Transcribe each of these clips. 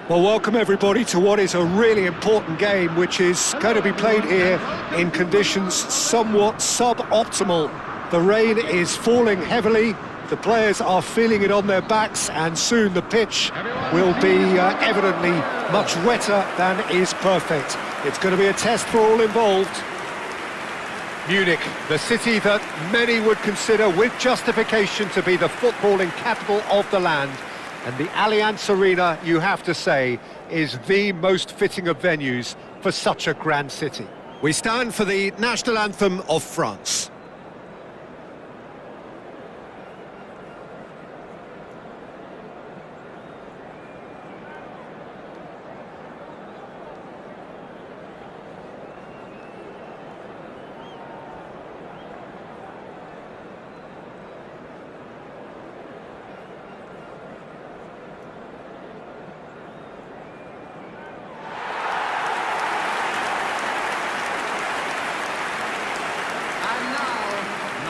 Well, welcome everybody to what is a really important game, which is going to be played here in conditions somewhat suboptimal. The rain is falling heavily, the players are feeling it on their backs, and soon the pitch will be evidently much wetter than is perfect. It's going to be a test for all involved. Munich, the city that many would consider with justification to be the footballing capital of the land. And the Allianz Arena, you have to say, is the most fitting of venues for such a grand city. We stand for the national anthem of France.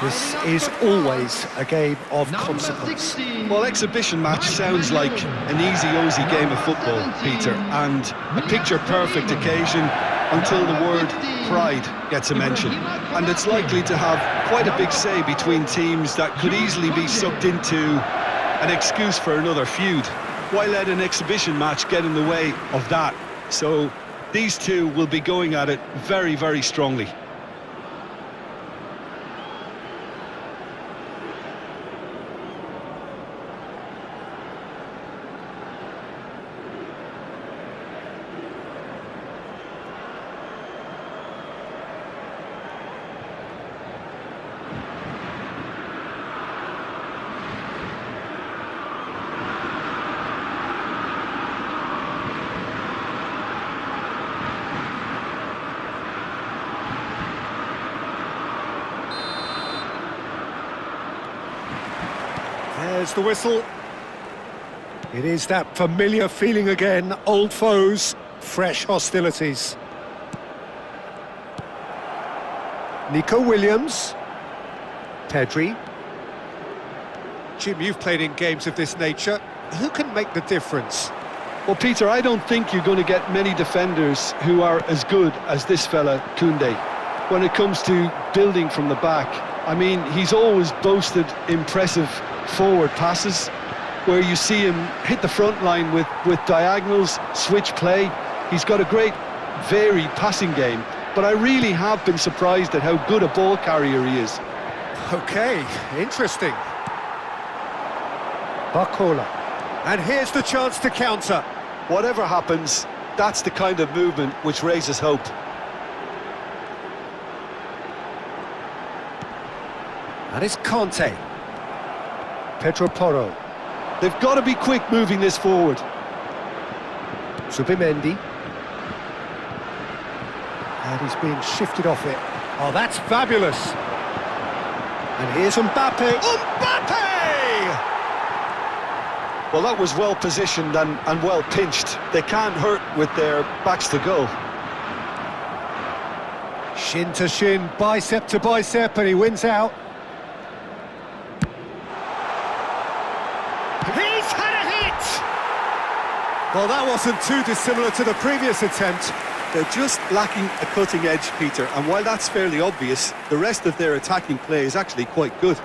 This is always a game of consequence. Well, exhibition match sounds like an easy-ozy game of football, Peter, and a picture-perfect occasion until the word pride gets a mention. And it's likely to have quite a big say between teams that could easily be sucked into an excuse for another feud. Why let an exhibition match get in the way of that? So these two will be going at it very, very strongly. There's the whistle. It is that familiar feeling again, old foes, fresh hostilities. Nico Williams. Pedri. Jim, you've played in games of this nature. Who can make the difference? Well, Peter, I don't think you're going to get many defenders who are as good as this fella, Koundé. When it comes to building from the back, I mean, he's always boasted impressive forward passes where you see him hit the front line with diagonals, switch play. He's got a great varied passing game, but I really have been surprised at how good a ball carrier he is. Okay, interesting. Barcola. And here's the chance to counter. Whatever happens, that's the kind of movement which raises hope. And it's Conte. Pedro Porro. They've got to be quick moving this forward. Zubimendi. And he's being shifted off it. Oh, that's fabulous. And here's Mbappe. Mbappe! Well, that was well positioned and well pinched. They can't hurt with their backs to goal. Shin to shin, bicep to bicep, and he wins out. He's had a hit! Well, that wasn't too dissimilar to the previous attempt. They're just lacking a cutting edge, Peter, and while that's fairly obvious, the rest of their attacking play is actually quite good.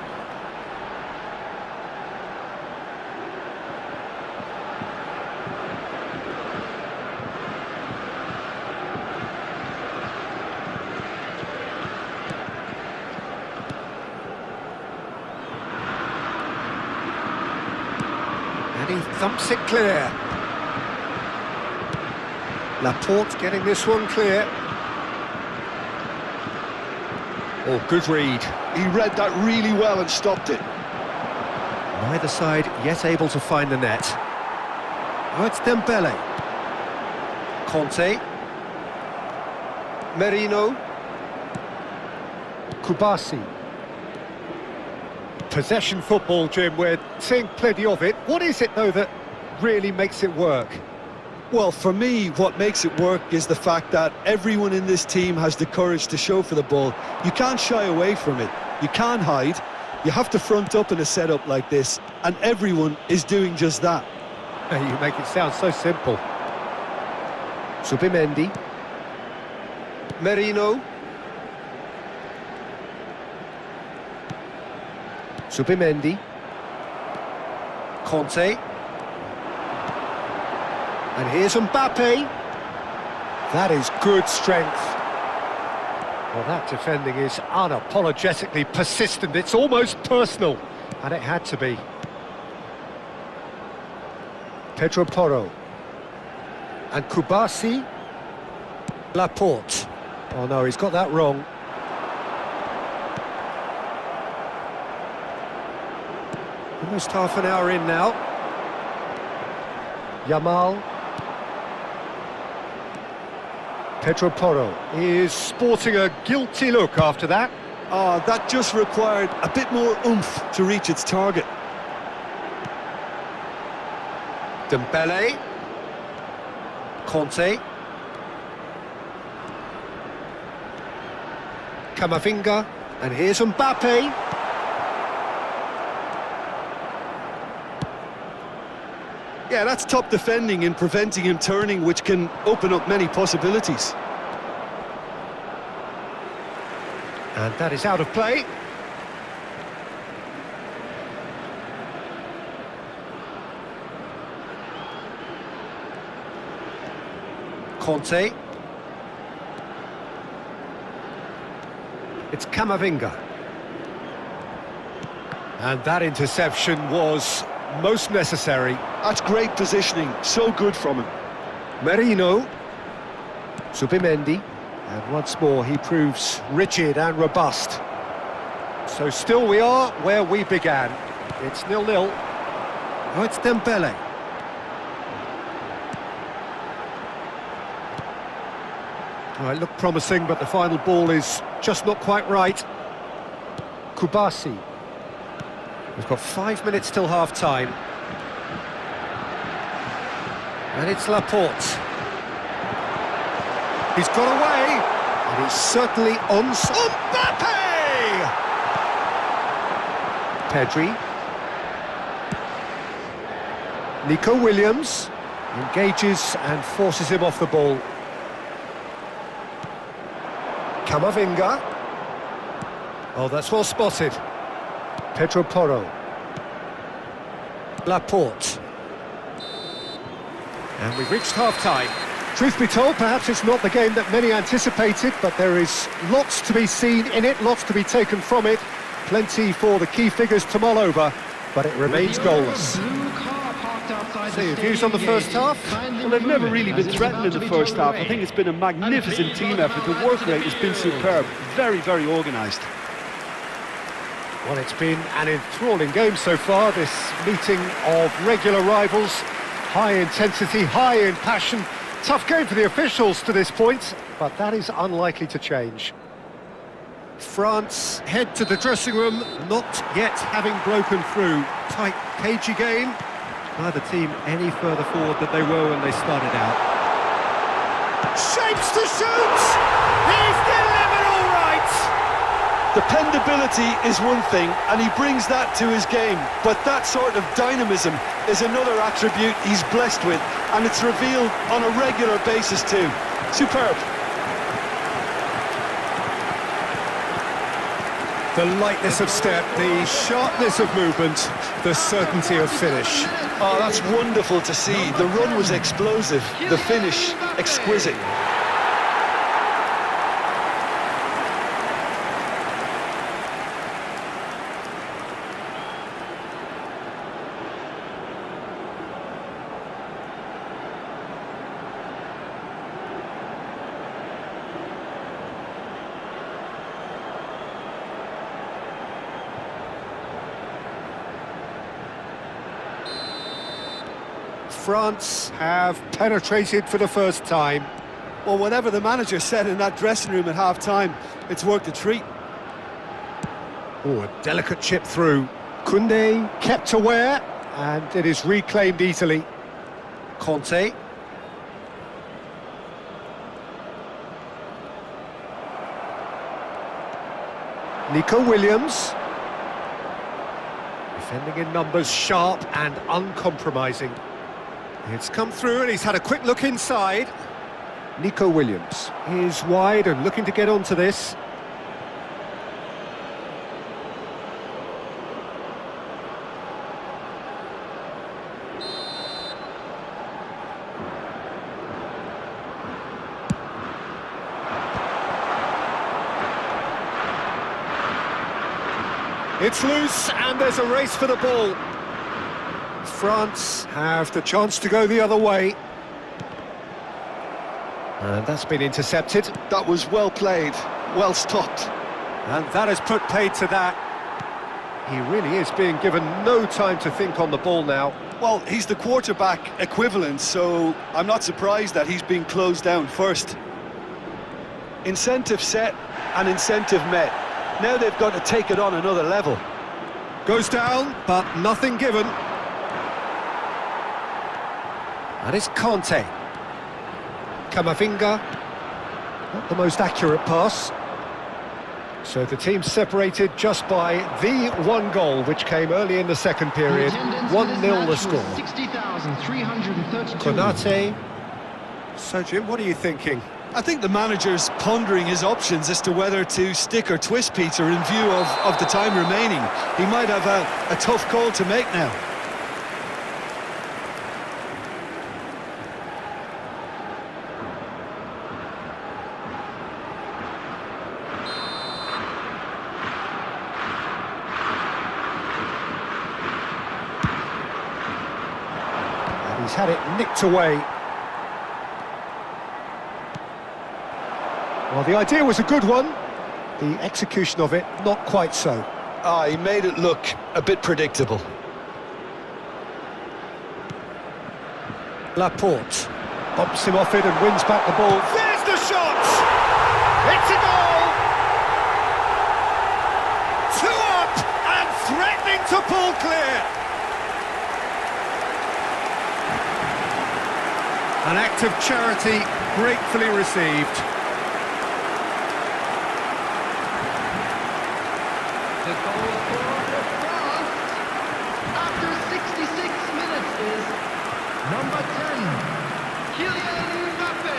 And he thumps it clear. Laporte getting this one clear. Oh, good read. He read that really well and stopped it. Neither side yet able to find the net. Oh, it's Dembele. Conte. Merino. Kubasi. Possession football, Jim, we're seeing plenty of it. What is it, though, that really makes it work? Well, for me, what makes it work is the fact that everyone in this team has the courage to show for the ball. You can't shy away from it. You can't hide. You have to front up in a setup like this, and everyone is doing just that. You make it sound so simple. Zubimendi. Merino. Zubimendi. Conte. And here's Mbappe. That is good strength. Well, that defending is unapologetically persistent. It's almost personal. And it had to be. Pedro Porro. And Kubasi. Laporte. Oh no, he's got that wrong. Almost half an hour in now. Yamal. Pedro Porro is sporting a guilty look after that. Oh, that just required a bit more oomph to reach its target. Dembele. Conte. Camavinga. And here's Mbappe. Yeah, that's top defending and preventing him turning, which can open up many possibilities. And that is out of play. Conte. It's Camavinga. And that interception was most necessary. That's great positioning, so good from him. Merino. Zubimendi. And once more he proves rigid and robust. So still we are where we began. It's 0-0. Oh, it's Dembele. Oh, it looked promising, but the final ball is just not quite right. Kubasi. We've got 5 minutes till half-time. And it's Laporte. He's got away, and he's certainly on... Mbappe! Pedri. Nico Williams engages and forces him off the ball. Camavinga. Oh, that's well spotted. Pedro Porro. Laporte. And we've reached half-time. Truth be told, perhaps it's not the game that many anticipated, but there is lots to be seen in it, lots to be taken from it. Plenty for the key figures to mull over, but it remains goalless. So your views on the first half? Well, they've never really been threatened in the first half. I think it's been a magnificent team effort. The work rate has been superb. Very, very organised. Well, it's been an enthralling game so far, this meeting of regular rivals. High intensity, high in passion. Tough game for the officials to this point, but that is unlikely to change. France head to the dressing room, not yet having broken through. Tight, cagey game. Neither team any further forward than they were when they started out. Shapes to shoot! He's delivered all right! Dependability is one thing, and he brings that to his game, but that sort of dynamism is another attribute he's blessed with, and it's revealed on a regular basis too. Superb. The lightness of step, the sharpness of movement, the certainty of finish. Oh, that's wonderful to see. The run was explosive, the finish exquisite. France have penetrated for the first time. Well, whatever the manager said in that dressing room at half-time, it's worked a treat. Oh, a delicate chip through. Koundé kept aware, and it is reclaimed easily. Conte. Nico Williams. Defending in numbers, sharp and uncompromising. It's come through and he's had a quick look inside. Nico Williams is wide and looking to get onto this. It's loose and there's a race for the ball. France have the chance to go the other way. And that's been intercepted. That was well played, well stopped. And that has put paid to that. He really is being given no time to think on the ball now. Well, he's the quarterback equivalent, so I'm not surprised that he's being closed down first. Incentive set and incentive met. Now they've got to take it on another level. Goes down, but nothing given. And it's Kante. Kamavinga. Not the most accurate pass. So the team separated just by the one goal, which came early in the second period. 1-0 the score. 60,332. Konate. So, Jim, what are you thinking? I think the manager's pondering his options as to whether to stick or twist Peter in view of the time remaining. He might have a tough call to make now. And he's had it nicked away. Well, the idea was a good one. The execution of it, not quite so. He made it look a bit predictable. Laporte bumps him off it and wins back the ball. There's the shot! It's a goal! 2 up and threatening to pull clear. An act of charity gratefully received. The goal for France after 66 minutes is number 10, Kylian Mbappe.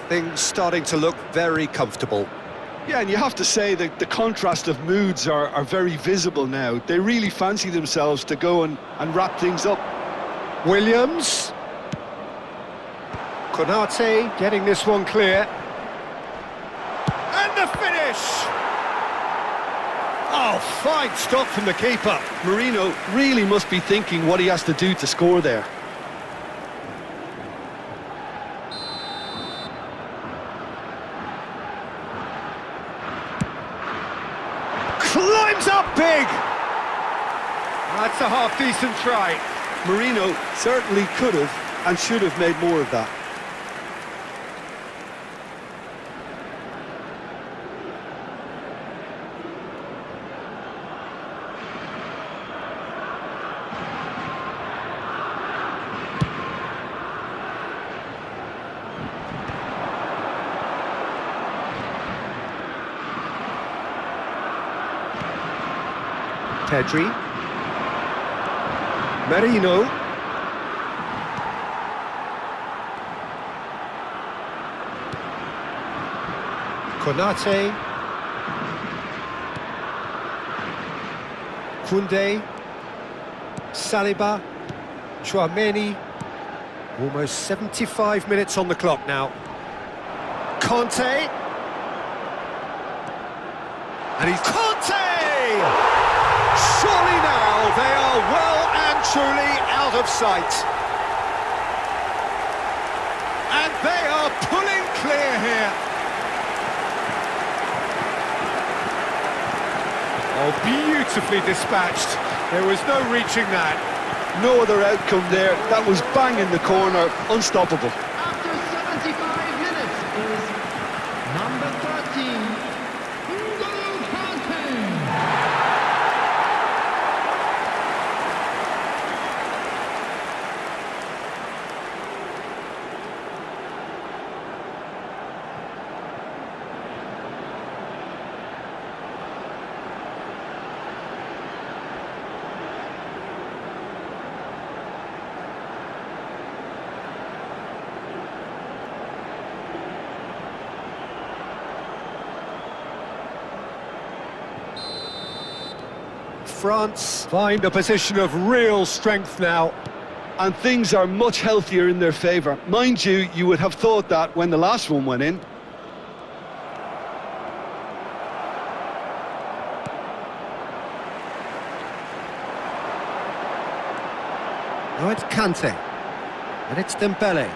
Things starting to look very comfortable. Yeah, and you have to say that the contrast of moods are very visible now. They really fancy themselves to go and wrap things up. Williams. Konate getting this one clear. And the finish! Oh, fine stop from the keeper. Marino really must be thinking what he has to do to score there. Climbs up big! That's a half-decent try. Marino certainly could have and should have made more of that. Pedri. Marino. Konate. Koundé. Saliba. Chouameni. Almost 75 minutes on the clock now. Conte. And he's Conte! Surely now they are well and truly out of sight. And they are pulling clear here. Oh, beautifully dispatched. There was no reaching that. No other outcome there. That was bang in the corner, unstoppable. After 75 minutes is number 13, karte. France find a position of real strength now. And things are much healthier in their favour. Mind you, you would have thought that when the last one went in. Now it's Kante. And it's Dembele.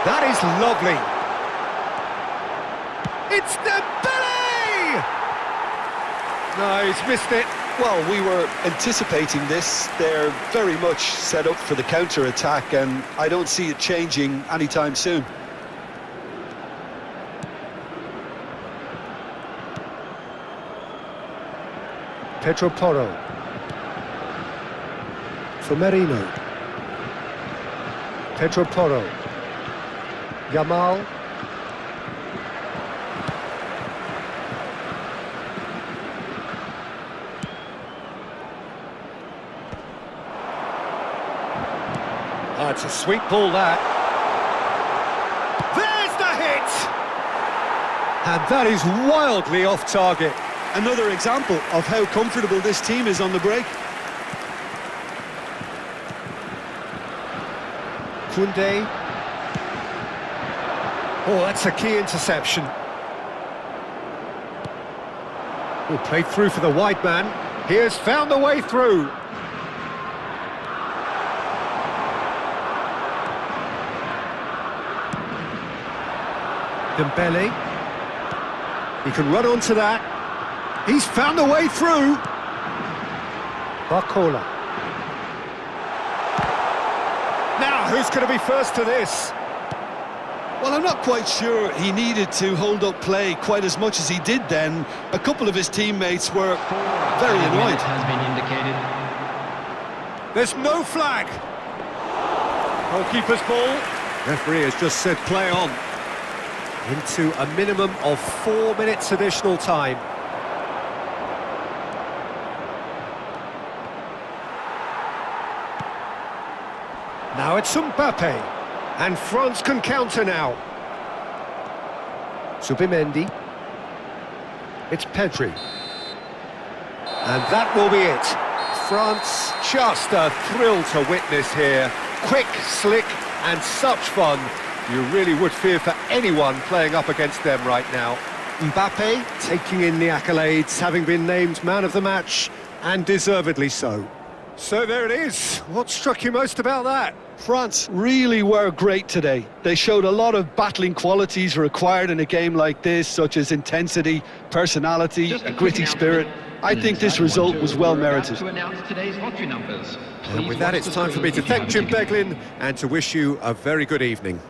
That is lovely. It's Dembele! No, he's missed it. Well, we were anticipating this. They're very much set up for the counter-attack, and I don't see it changing anytime soon. Pedro Porro. For Merino. Pedro Porro. Yamal. Oh, it's a sweet ball, that. There's the hit! And that is wildly off target. Another example of how comfortable this team is on the break. Koundé. Oh, that's a key interception. Oh, played through for the wide man. He has found the way through. Dembele. He can run onto that. He's found a way through. Barcola. Now, who's going to be first to this? Well, I'm not quite sure he needed to hold up play quite as much as he did then. A couple of his teammates were very annoyed. Has been indicated. There's no flag. Goalkeeper's ball. Referee has just said play on. Into a minimum of 4 minutes additional time. Now it's Mbappe, and France can counter now. Subimendi. It's Pedri. And that will be it. France, just a thrill to witness here. Quick, slick, and such fun. You really would fear for anyone playing up against them right now. Mbappe taking in the accolades, having been named man of the match, and deservedly so. So there it is. What struck you most about that? France really were great today. They showed a lot of battling qualities required in a game like this, such as intensity, personality, a gritty spirit. I think this result was well merited. And with that, it's time for me to thank Jim Beglin and to wish you a very good evening.